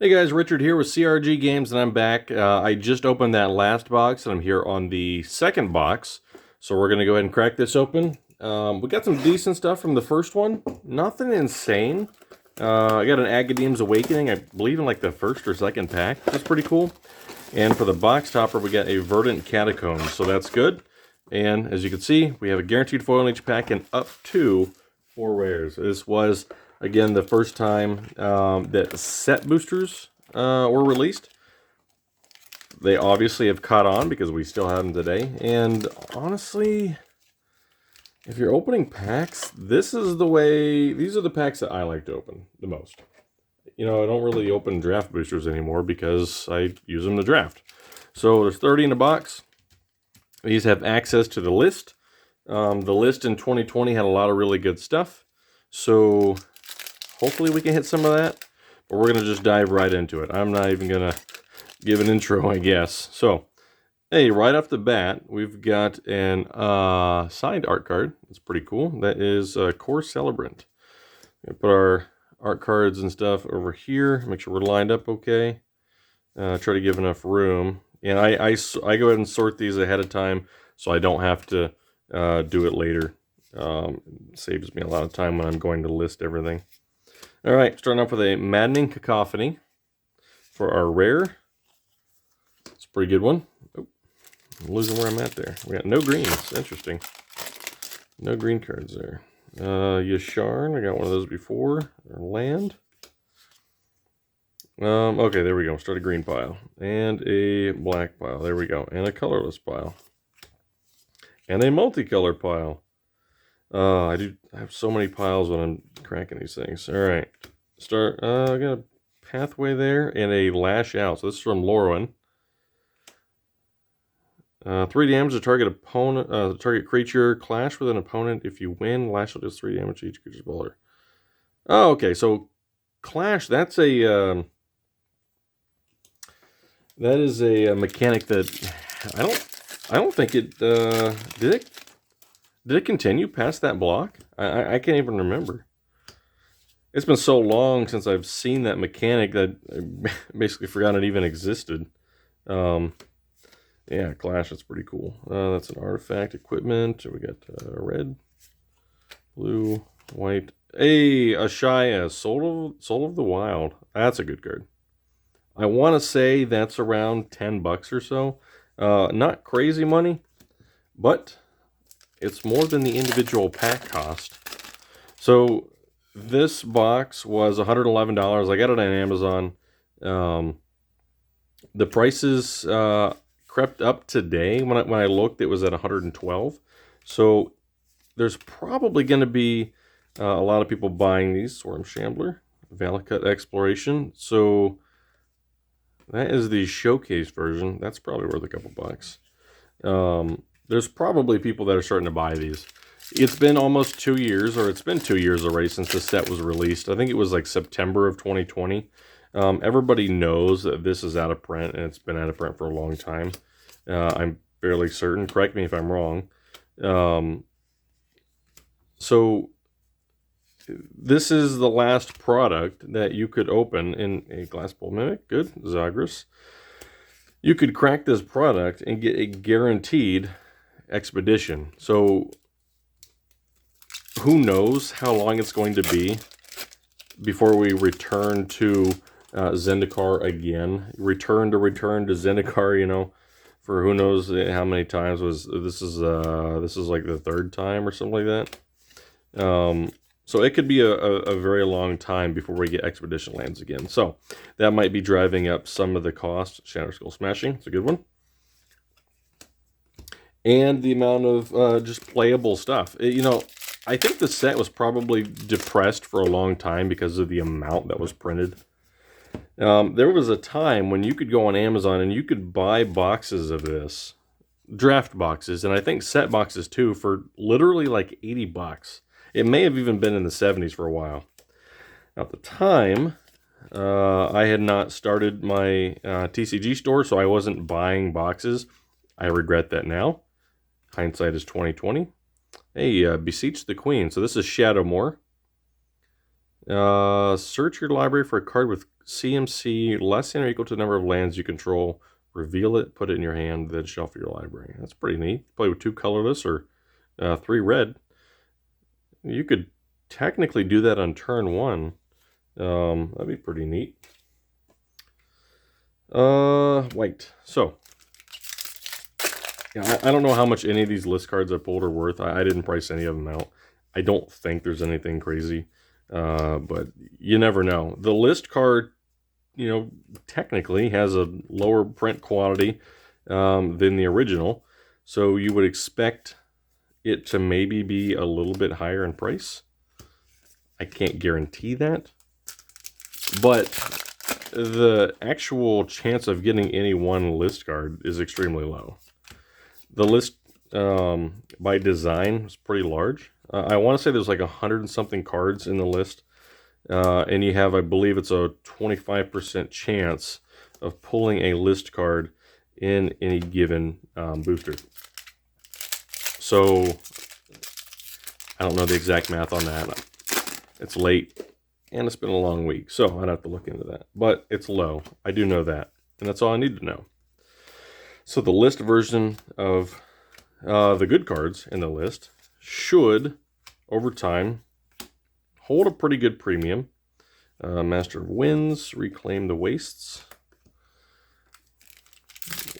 Hey guys, Richard here with CRG Games, and I'm back. I just opened that last box, and I'm here on the second box. So we're going to go ahead and crack this open. We got some decent stuff from the first one. Nothing insane. I got an Agadeem's Awakening, I believe in like the first or second pack. That's pretty cool. And for the box topper, we got a Verdant Catacombs, so that's good. And as you can see, we have a guaranteed foil in each pack and up to 4 rares. This was, again, the first time that set boosters were released. They obviously have caught on because we still have them today. And honestly, if you're opening packs, this is the way, these are the packs that I like to open the most. You know, I don't really open draft boosters anymore because I use them to draft. So there's 30 in a box. These have access to the list. The list in 2020 had a lot of really good stuff. So hopefully we can hit some of that. But we're going to just dive right into it. I'm not even going to give an intro, I guess. So, hey, right off the bat, we've got an signed art card. It's pretty cool. That is Core Celebrant. Put our art cards and stuff over here. Make sure we're lined up okay. Try to give enough room. And I go ahead and sort these ahead of time so I don't have to do it later. It saves me a lot of time when I'm going to list everything. All right, starting off with a Maddening Cacophony for our rare. It's a pretty good one. Oh, I'm losing where I'm at there. We got no greens. Interesting. No green cards there. Yasharn, I got one of those before. Or land. Okay, there we go. Start a green pile. And a black pile. There we go. And a colorless pile. And a multicolor pile. I have so many piles when I'm cracking these things. Alright. I got a Pathway there and a Lash Out. So this is from Lorwyn. 3 damage to target opponent, target creature. Clash with an opponent. If you win, Lash Out does 3 damage to each creature's bowler. Oh, okay. So Clash, that's a... that is a mechanic that I don't think it did it continue past that block? I can't even remember. It's been so long since I've seen that mechanic that I basically forgot it even existed. Yeah, Clash, that's pretty cool. That's an artifact equipment. We got red, blue, white. Hey, Ashaya, Soul of the Wild. That's a good card. I want to say that's around $10 or so. Not crazy money, but it's more than the individual pack cost. So this box was $111. I got it on Amazon. The prices crept up today. When I looked, it was at $112. So there's probably going to be a lot of people buying these. Swarm Shambler, Valakut Exploration. So that is the showcase version. That's probably worth a couple bucks. There's probably people that are starting to buy these. It's been almost 2 years, or it's been 2 years already since the set was released. I think it was like September of 2020. Everybody knows that this is out of print, and it's been out of print for a long time. I'm fairly certain. Correct me if I'm wrong. So this is the last product that you could open in a Glass Bowl Mimic. Good. Zagras. You could crack this product and get a guaranteed expedition. So who knows how long it's going to be before we return to Zendikar again. Return to Zendikar, you know, for who knows how many times. This is like the 3rd time or something like that. So it could be a very long time before we get Expedition lands again. So that might be driving up some of the cost. Shatter Skull Smashing, it's a good one. And the amount of just playable stuff. You know, I think the set was probably depressed for a long time because of the amount that was printed. There was a time when you could go on Amazon and you could buy boxes of this. Draft boxes, and I think set boxes too, for literally like $80. It may have even been in the 70s for a while. At the time, I had not started my TCG store, so I wasn't buying boxes. I regret that now. Hindsight is 2020. Hey, Beseech the Queen. So this is Shadowmoor. Search your library for a card with CMC less than or equal to the number of lands you control. Reveal it, put it in your hand, then shuffle your library. That's pretty neat. Play with 2 colorless or 3 red. You could technically do that on turn 1. That'd be pretty neat. White. So, yeah, I don't know how much any of these list cards I pulled are worth. I didn't price any of them out. I don't think there's anything crazy, but you never know. The list card, technically has a lower print quality than the original, so you would expect it to maybe be a little bit higher in price. I can't guarantee that, but the actual chance of getting any one list card is extremely low. The list by design is pretty large. I want to say there's like 100 and something cards in the list, and you have, I believe it's a 25% chance of pulling a list card in any given booster. So I don't know the exact math on that. It's late and it's been a long week, so I'd have to look into that. But it's low. I do know that, and that's all I need to know. So the list version of the good cards in the list should, over time, hold a pretty good premium. Master of Winds, Reclaim the Wastes.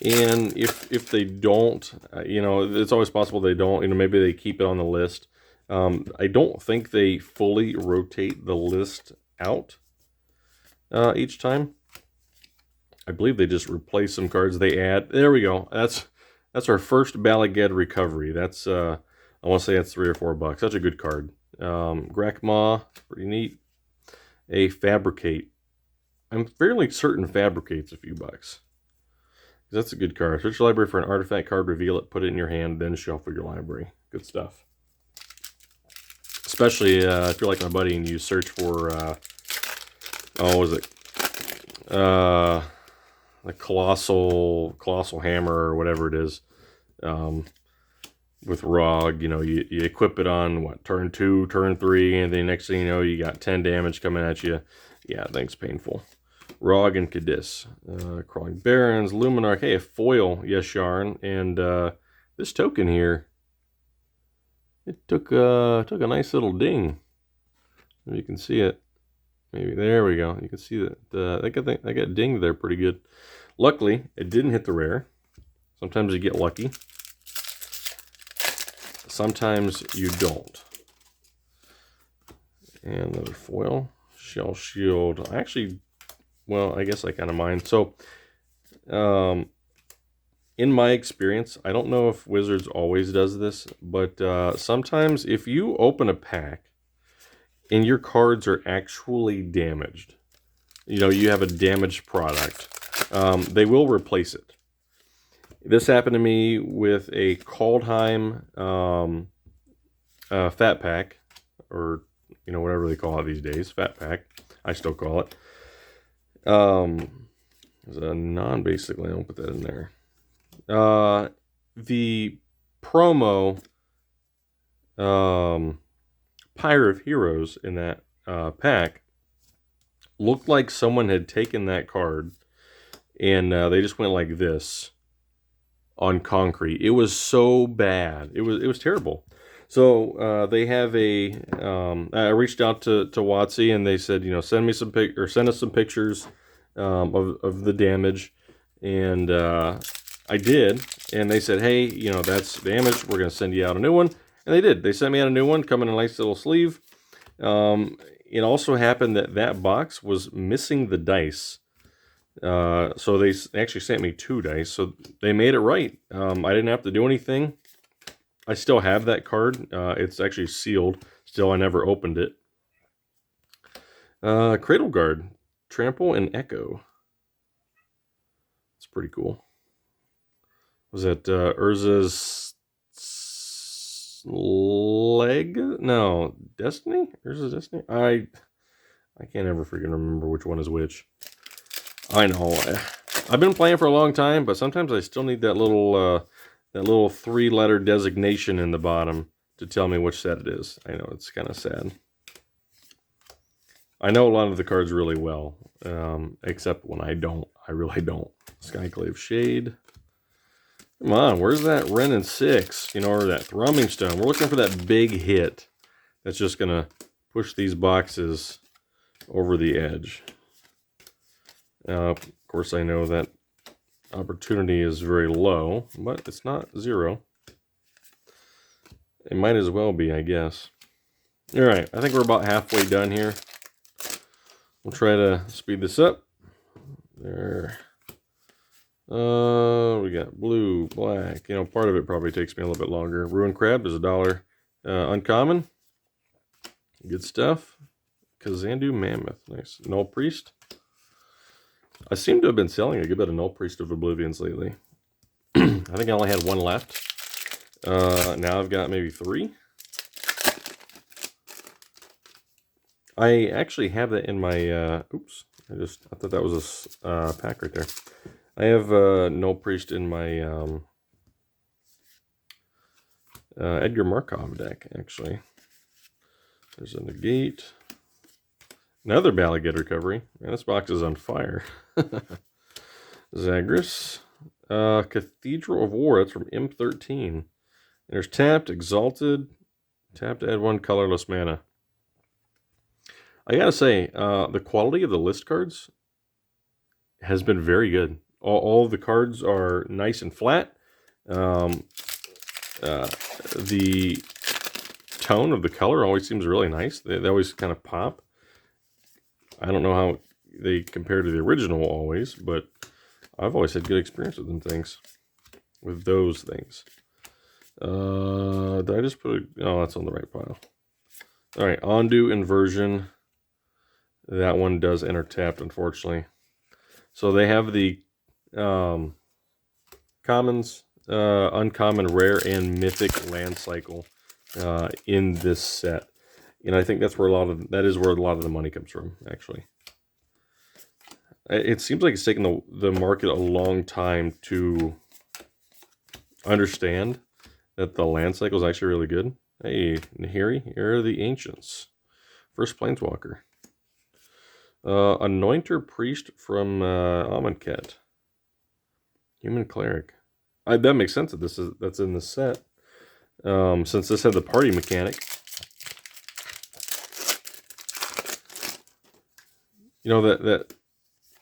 And if they don't, it's always possible they don't. Maybe they keep it on the list. I don't think they fully rotate the list out each time. I believe they just replace some cards they add. There we go. That's our first Balaged recovery. That's I want to say that's $3 or $4. That's a good card. Grakmaw, pretty neat. A Fabricate. I'm fairly certain Fabricate's a few bucks. That's a good card. Search your library for an artifact card, reveal it, put it in your hand, then shuffle your library. Good stuff. Especially if you're like my buddy and you search for, what was it? The colossal hammer or whatever it is. With Rog, you equip it on, what, turn 2, turn 3, and then next thing you know, you got 10 damage coming at you. Yeah, that thing's painful. Rog and Cadiz. Crawling Barrens, Luminarch. Hey, a foil, Yesharn. And this token here, it took a nice little ding. If you can see it. Maybe, there we go. You can see that I got dinged there pretty good. Luckily, it didn't hit the rare. Sometimes you get lucky. Sometimes you don't. And another foil. Shell Shield. Well, I guess I kind of mind. So, in my experience, I don't know if Wizards always does this, but sometimes if you open a pack and your cards are actually damaged, you have a damaged product, they will replace it. This happened to me with a Kaldheim Fat Pack, or whatever they call it these days, Fat Pack. I still call it. It's a non-basic land. I'll put that in there. The promo Pyre of Heroes in that pack looked like someone had taken that card and they just went like this on concrete. It was so bad. It was terrible. So they have I reached out to WotC and they said, send me some send us some pictures of the damage, and I did, and they said, hey, that's damage. We're gonna send you out a new one, and they did. They sent me out a new one, come in a nice little sleeve. It also happened that box was missing the dice. So they actually sent me 2 dice, so they made it right. I didn't have to do anything. I still have that card. It's actually sealed. Still, I never opened it. Cradle Guard, Trample and Echo. It's pretty cool. Was it Urza's leg? No, Destiny? Urza's Destiny? I can't ever freaking remember which one is which. I know. I've been playing for a long time, but sometimes I still need that little 3-letter designation in the bottom to tell me which set it is. I know, it's kind of sad. I know a lot of the cards really well, except when I don't. I really don't. Skyclave Shade. Come on, where's that Wren and 6? You know, or that Thrumming Stone. We're looking for that big hit that's just going to push these boxes over the edge. Of course, I know that opportunity is very low, but it's not 0. It might as well be, I guess. All right, I think we're about halfway done here. We'll try to speed this up. There. We got blue, black. You know, part of it probably takes me a little bit longer. Ruined Crab is $1. Uncommon. Good stuff. Kazandu Mammoth. Nice. Null Priest. I seem to have been selling a good bit of Null Priest of Oblivions lately. I think I only had 1 left. Now I've got maybe 3. I actually have that in my, oops, I thought that was a pack right there. I have Null Priest in my Edgar Markov deck, actually. There's a Negate. Another Balagate Recovery. Man, this box is on fire. Zagreus. Cathedral of War, that's from M13. There's Tapped, Exalted. Tapped to add 1 colorless mana. I gotta say, the quality of the list cards has been very good. All of the cards are nice and flat. The tone of the color always seems really nice. They always kind of pop. I don't know how they compare to the original always, but I've always had good experience with those things. Did I just put oh, that's on the right pile. All right, Ondu Inversion. That one does enter tapped, unfortunately. So they have the commons, uncommon, rare, and mythic land cycle in this set. And I think that's where that is where a lot of the money comes from, actually. It seems like it's taken the market a long time to understand that the land cycle is actually really good. Hey, Nahiri, here are the Ancients. First Planeswalker. Anointer Priest from Amonkhet. Human Cleric. That makes sense that that's in the set. Since this had the party mechanic. You know, that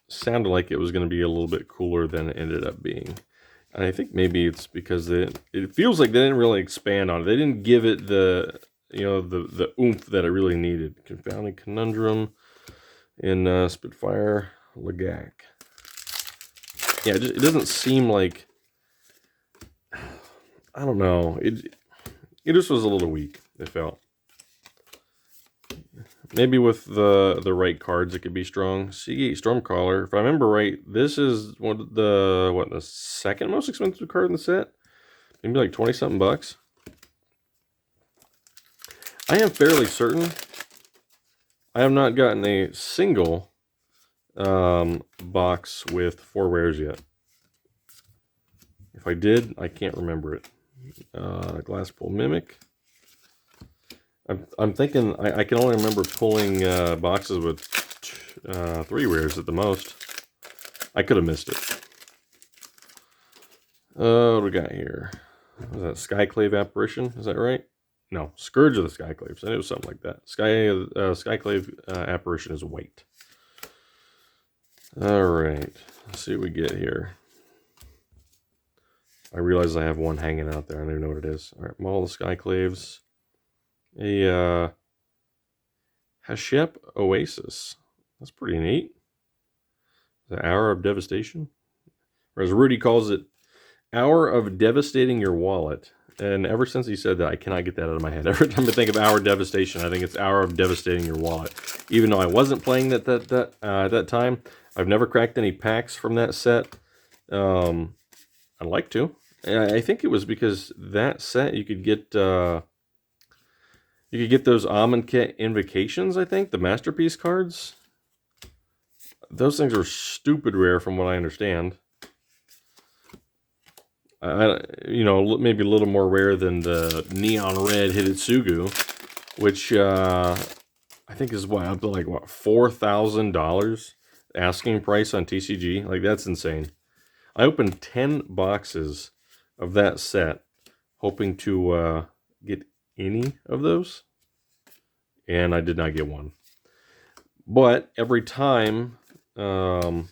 sounded like it was going to be a little bit cooler than it ended up being. And I think maybe it's because it feels like they didn't really expand on it. They didn't give it the oomph that it really needed. Confounding Conundrum in Spitfire Lagak. Yeah, it doesn't seem like, I don't know. It just was a little weak, it felt. Maybe with the right cards, it could be strong. Seagate Stormcaller. If I remember right, this is the second most expensive card in the set. Maybe like 20-something bucks. I am fairly certain I have not gotten a single box with 4 rares yet. If I did, I can't remember it. Glasspool Mimic. I'm thinking I can only remember pulling boxes with 3 rares at the most. I could have missed it. What do we got here? Is that Skyclave Apparition? Is that right? No, Scourge of the Skyclaves. I knew it was something like that. Skyclave Apparition is white. All right. Let's see what we get here. I realize I have one hanging out there. I don't even know what it is. All right, Maul of the Skyclaves. A Hashep Oasis. That's pretty neat. The Hour of Devastation. Or as Rudy calls it, Hour of Devastating Your Wallet. And ever since he said that, I cannot get that out of my head. Every time I think of Hour of Devastation, I think it's Hour of Devastating Your Wallet. Even though I wasn't playing at that time, I've never cracked any packs from that set. I'd like to. And I think it was because that set you could get those Amonkhet Invocations, I think, the Masterpiece cards. Those things are stupid rare from what I understand. Maybe a little more rare than the Neon Red Hitotsugu, which I think is what, up to like what, $4,000 asking price on TCG. Like, that's insane. I opened 10 boxes of that set, hoping to get any of those, and I did not get one. But every time I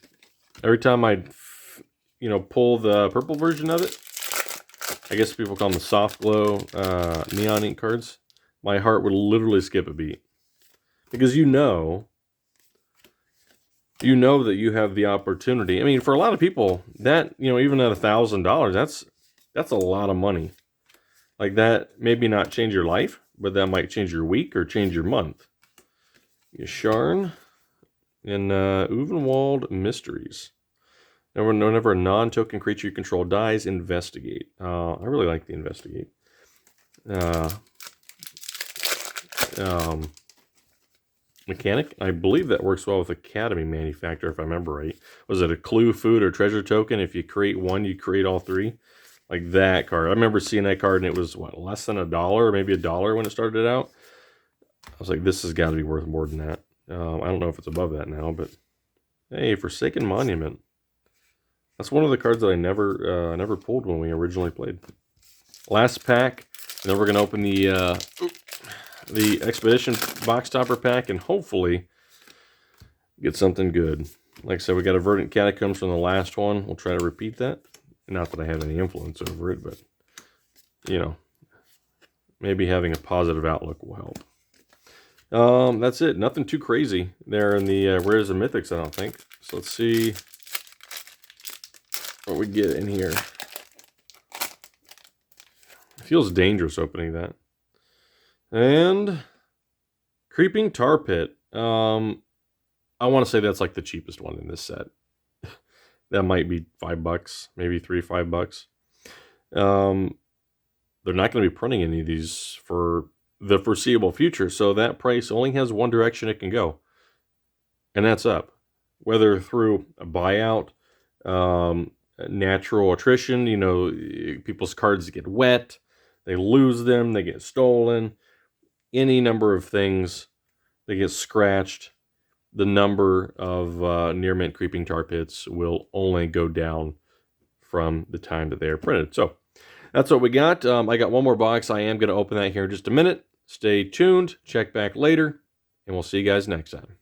pull the purple version of it, I guess people call them the soft glow neon ink cards, my heart would literally skip a beat. Because you know that you have the opportunity. I mean, for a lot of people, that, even at $1,000, that's a lot of money. Like, that maybe not change your life, but that might change your week or change your month. Yasharn and Uvenwald Mysteries. Whenever a non-token creature you control dies, investigate. I really like the investigate. Mechanic. I believe that works well with Academy Manufacturer, if I remember right. Was it a clue, food, or treasure token? If you create one, you create all three. Like that card. I remember seeing that card, and it was, what, less than $1, or maybe $1 when it started out. I was like, this has got to be worth more than that. I don't know if it's above that now, but hey, Forsaken Monument. That's one of the cards that I never pulled when we originally played. Last pack, and then we're gonna open the Expedition box topper pack and hopefully get something good. Like I said, we got a Verdant Catacombs from the last one. We'll try to repeat that. Not that I have any influence over it, but maybe having a positive outlook will help. That's it. Nothing too crazy there in the Rares and Mythics, I don't think. So let's see what we get in here. It feels dangerous opening that. And Creeping Tar Pit. I want to say that's like the cheapest one in this set. That might be $5, maybe $5. They're not going to be printing any of these for the foreseeable future, so that price only has one direction it can go, and that's up. Whether through a buyout, natural attrition, people's cards get wet, they lose them, they get stolen, any number of things, they get scratched, the number of near mint Creeping Tar Pits will only go down from the time that they are printed. So that's what we got. I got one more box. I am going to open that here in just a minute. Stay tuned. Check back later, and we'll see you guys next time.